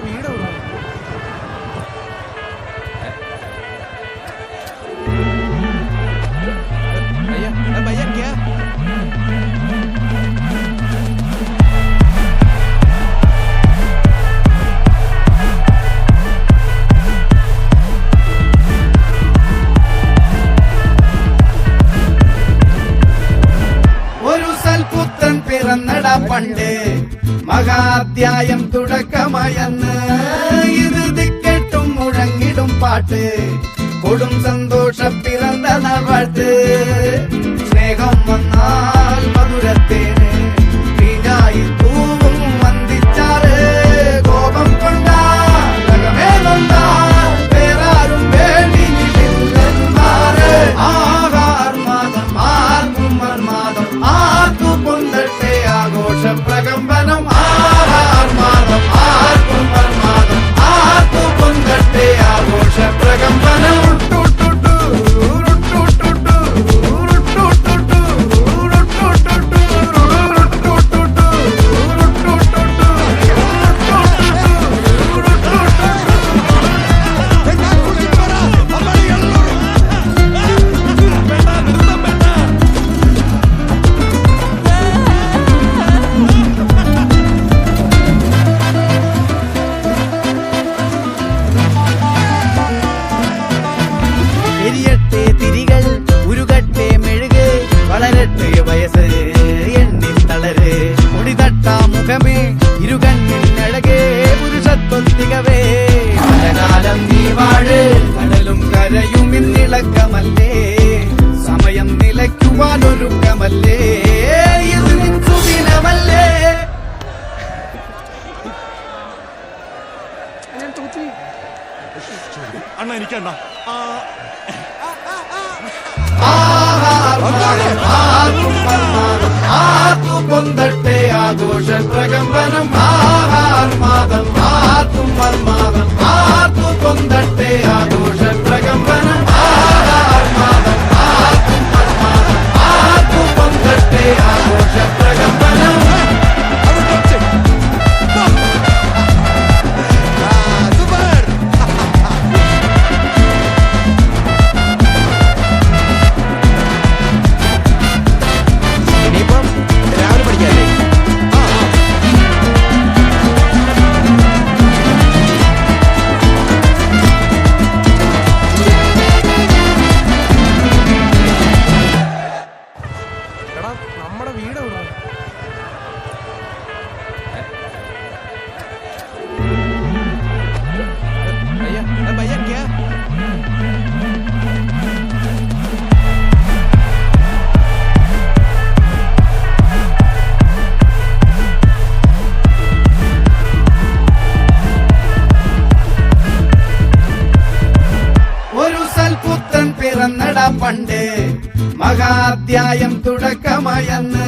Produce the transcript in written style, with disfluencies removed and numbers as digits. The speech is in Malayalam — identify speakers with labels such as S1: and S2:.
S1: വീട് भैया क्या
S2: ഒരു സൽപുത്രൻ പിറന്നടാ പണ്ട് മഹാധ്യായം തുടക്കമയന്ന് ഇത് ദിക്കെട്ടും മുഴങ്ങിടും പാട്ട് കൊടും സന്തോഷ പിറന്ന നാൾവാഴ്ത്ത് സ്നേഹം വന്നാൽ മധുരത്തേന് തീഞ്ഞായി പൂവും വന്ദിച്ചാറ് കോപം കൊണ്ടാകമേ നൊന്താൽ വേറാരും വേണ്ടിയില്ലെന്നാറ് ആഹാർമാദം ആർക്കും മർമാദം ആർക്കു പൊന്തട്ടെ ആഘോഷ പ്രകമ്പനം ആഹാർമാദം ആർക്കും മർമാദം ആർക്കു പൊന്തട്ടെ ആഘോഷ പ്രകമ്പനം കടലും കരയും ഇന്നിളക്കമല്ലേ സമയം നിലയ്ക്കുവാനൊരുക്കമല്ലേ ഇത് നിൻസുദിനമല്ലേ
S3: അണ്ണ എനിക്കണ്ണ
S2: ആർക്കു പൊന്തട്ടെ ആഘോഷ പ്രകമ്പനം ആഹാർമാദം ആർക്കും മർമാദം ആർക്കു പൊന്തട്ടെ ആഘോഷ പ്രകമ്പനം ആഹാർമാദം ആർക്കും മർമാദം ആർക്കു പൊന്തട്ടെ ആഘോഷ പ്രകമ്പനം
S1: നമ്മുടെ വീട് भैया क्या
S2: ഒരു സൽപുത്രൻ പിറന്നടാ പണ്ട് മഹാധ്യായം തുടക്കമയന്ന്